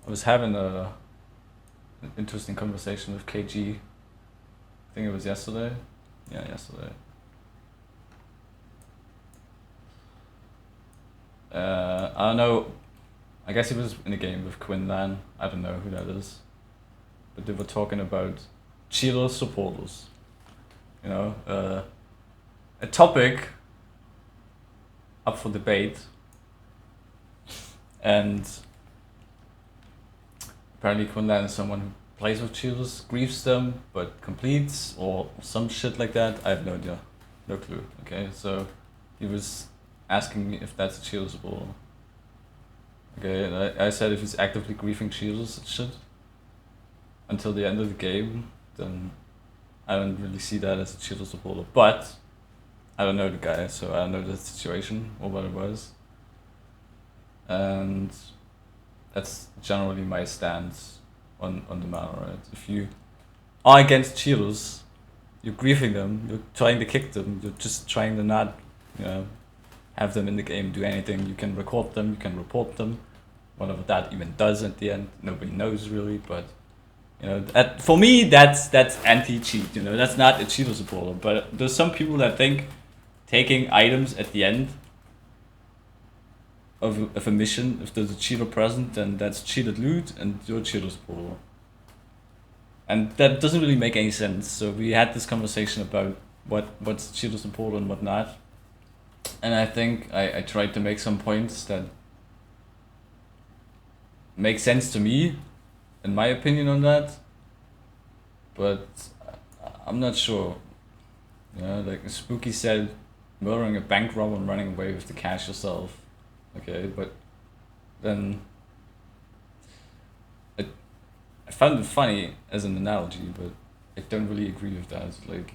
I was having an interesting conversation with KG. I think it was yesterday. Yeah, yesterday. I don't know. I guess he was in a game with Quinlan. I don't know who that is. But they were talking about Cheetos supporters. You know, a topic up for debate. And apparently Quinlan is someone who plays with Cheetos, grieves them, but completes, or some shit like that. I have no idea. No clue. Okay, so he was asking me if that's a Cheetos supporter. Okay, and I said if he's actively griefing Cheetos and shit until the end of the game, then I don't really see that as a Cheetos supporter. But I don't know the guy, so I don't know the situation or what it was. And that's generally my stance on the matter, right? If you are against Cheetos, you're griefing them, you're trying to kick them, you're just trying to not, you know, have them in the game do anything. You can record them, you can report them. Whatever that even does at the end, nobody knows really, but you know, for me that's anti-cheat, you know, that's not a Cheeto supporter. But there's some people that think taking items at the end of a mission, if there's a Cheeto present, then that's cheated loot and you're a Cheeto supporter. And that doesn't really make any sense. So we had this conversation about what's Cheeto supporter and what not. And I think I tried to make some points that make sense to me, in my opinion on that. But I'm not sure. You know, like Spooky said, murdering a bank robber and running away with the cash yourself. Okay, but then I found it funny as an analogy, but I don't really agree with that. Like,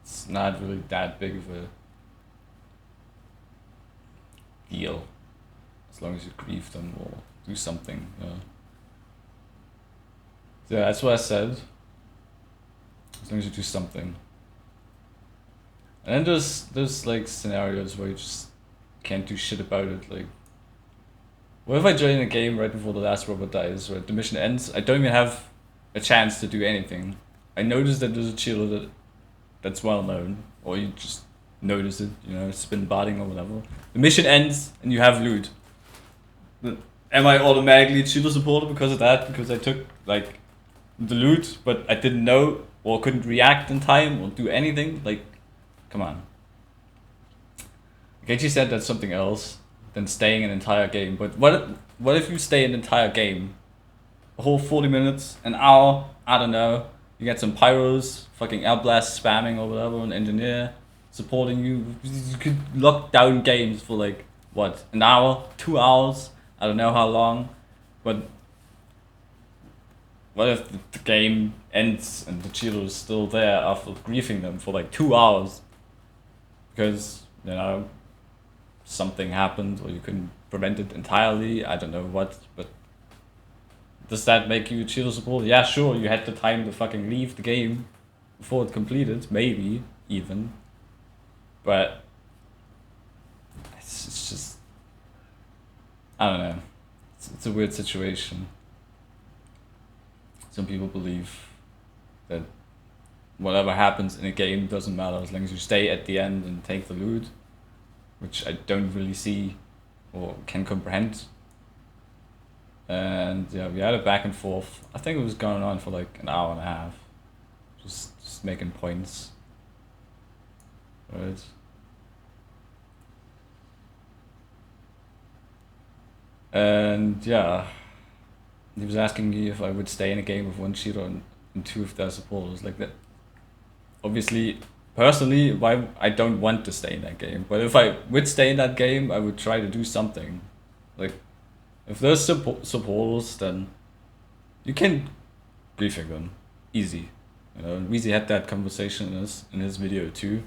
it's not really that big of a deal as long as you grieve them or do something. You know? So yeah, that's what I said. As long as you do something. And then there's like scenarios where you just can't do shit about it. Like, what if I join a game right before the last robot dies, right? The mission ends, I don't even have a chance to do anything. I notice that there's a Cheeto that's well known, or you just notice it, you know, it's been botting or whatever. The mission ends and you have loot. Am I automatically a Cheeto supporter because of that? Because I took like the loot, but I didn't know or couldn't react in time or do anything? Like, come on. Genji said that's something else than staying an entire game. But what if you stay an entire game? A whole 40 minutes, an hour, I don't know. You get some pyros, fucking outblast spamming or whatever, an engineer supporting you. You could lock down games for like, what, an hour, 2 hours? I don't know how long. But what if the game ends and the Cheeto is still there after griefing them for like 2 hours? Because, you know, something happened or you couldn't prevent it entirely. I don't know what, but does that make you a Cheeto supporter? Yeah, sure, you had the time to fucking leave the game before it completed, maybe, even. But it's just, I don't know. It's a weird situation. Some people believe that whatever happens in a game doesn't matter as long as you stay at the end and take the loot, which I don't really see or can comprehend. And yeah, we had a back and forth. I think it was going on for like an hour and a half, just making points. Right. And yeah, he was asking me if I would stay in a game with one Cheeto and two of their supporters. Like that. Obviously, personally, why I don't want to stay in that game. But if I would stay in that game, I would try to do something. Like, if there's supporters, then you can griefing them easy. You know, Weezy had that conversation in his video too.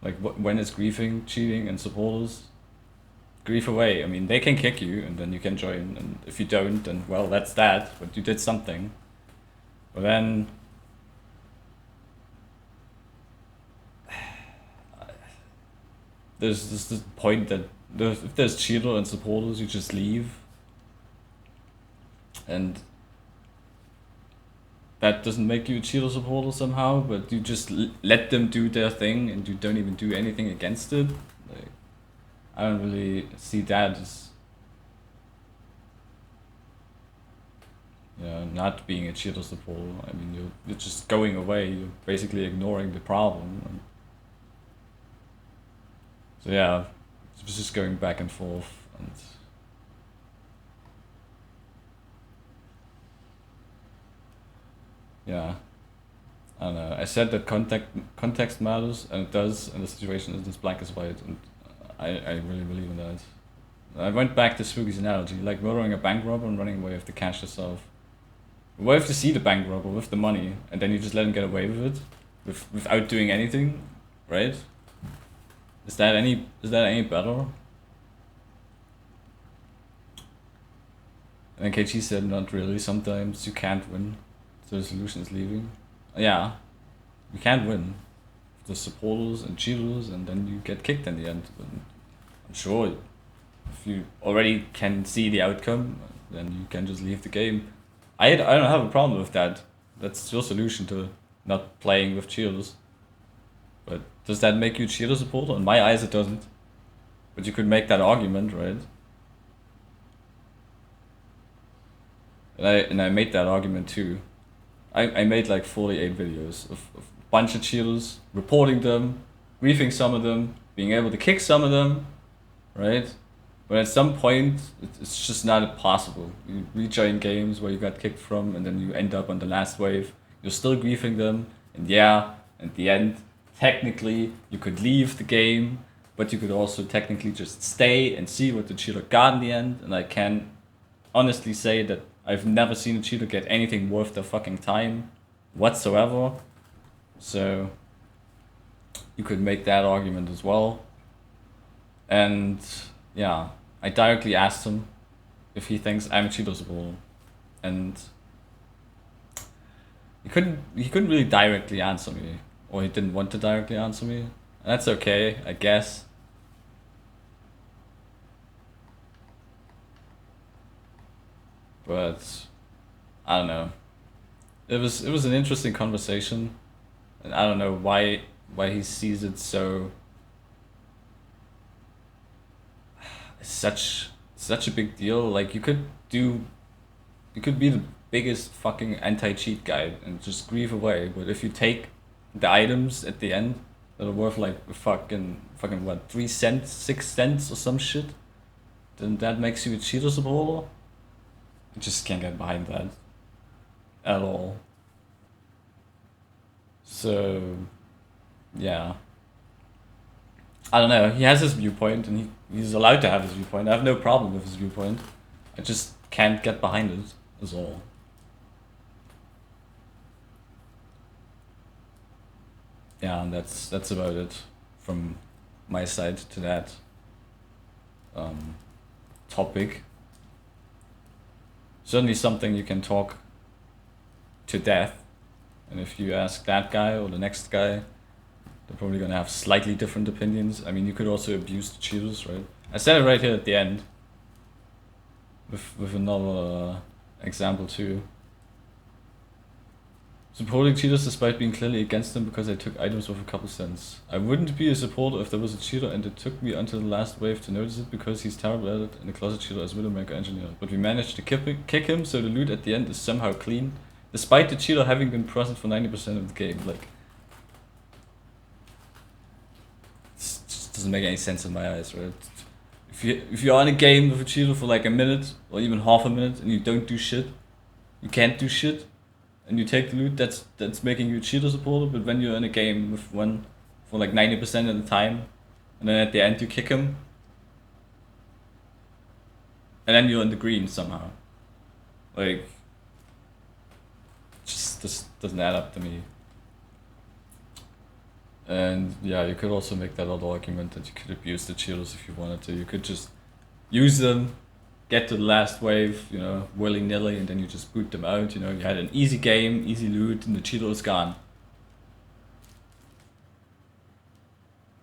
Like, when is griefing, cheating, and supporters? Grief away. I mean, they can kick you, and then you can join. And if you don't, then well, that's that. But you did something. But then there's this point that if there's Cheeto and supporters, you just leave. and that doesn't make you a Cheeto supporter somehow, but you just let them do their thing and you don't even do anything against it. Like, I don't really see that as, you know, not being a Cheeto supporter. I mean, you're just going away. You're basically ignoring the problem. And so yeah, it was just going back and forth, and yeah, I don't know. I said that context matters, and it does, and the situation isn't as black as white, and I really believe in that. I went back to Spooky's analogy, like murdering a bank robber and running away with the cash yourself. What if you see the bank robber with the money, and then you just let him get away with it, without doing anything, right? Is that any better? And KG said, not really. Sometimes you can't win, so the solution is leaving. Yeah, you can't win. The supporters and cheaters, and then you get kicked in the end. And I'm sure if you already can see the outcome, then you can just leave the game. I don't have a problem with that. That's your solution to not playing with cheaters. But does that make you a cheater supporter? In my eyes, it doesn't. But you could make that argument, right? And I made that argument too. I made like 48 videos of a bunch of cheaters, reporting them, griefing some of them, being able to kick some of them, right? But at some point, it's just not possible. You rejoin games where you got kicked from, and then you end up on the last wave. You're still griefing them, and yeah, at the end, technically, you could leave the game, but you could also technically just stay and see what the cheater got in the end. And I can honestly say that I've never seen a cheater get anything worth their fucking time whatsoever. So you could make that argument as well. And yeah, I directly asked him if he thinks I'm a Cheeto supporter, and he couldn't really directly answer me, or he didn't want to directly answer me. And that's okay, I guess. But I don't know. It was an interesting conversation, and I don't know why he sees it so such a big deal. Like you could be the biggest fucking anti-cheat guy and just grieve away, but if you take the items at the end that are worth like fucking what, 3 cents, 6 cents or some shit, then that makes you a Cheeto supporter. I just can't get behind that at all. So yeah, I don't know. He has his viewpoint, and he's allowed to have his viewpoint. I have no problem with his viewpoint. I just can't get behind it, is all. Yeah, and that's about it from my side to that topic. Certainly something you can talk to death, and if you ask that guy or the next guy, they're probably gonna have slightly different opinions. I mean, you could also abuse the cheaters, right? I said it right here at the end with another example too. Supporting cheaters despite being clearly against them because they took items worth a couple cents. I wouldn't be a supporter if there was a cheater and it took me until the last wave to notice it because he's terrible at it and a closet cheater as Widowmaker engineer. But we managed to kick him, so the loot at the end is somehow clean, despite the cheater having been present for 90% of the game. Like, it just doesn't make any sense in my eyes, right? If you're in a game with a cheater for like a minute or even half a minute and you don't do shit, you can't do shit, and you take the loot, that's making you a Cheeto supporter. But when you're in a game with one for like 90% of the time, and then at the end you kick him, and then you're in the green somehow, like, just doesn't add up to me. And yeah, you could also make that other argument that you could abuse the cheaters if you wanted to. You could just use them, get to the last wave, you know, willy-nilly, and then you just boot them out. You know, you had an easy game, easy loot, and the cheater is gone.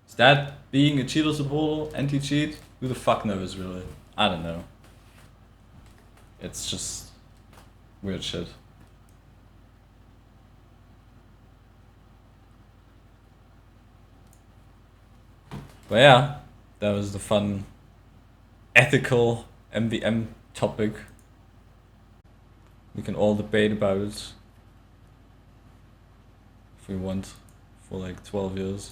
Is that being a Cheeto supporter, anti-cheat? Who the fuck knows, really? I don't know. It's just weird shit. But yeah, that was the fun ethical MVM topic. We can all debate about it if we want for like 12 years.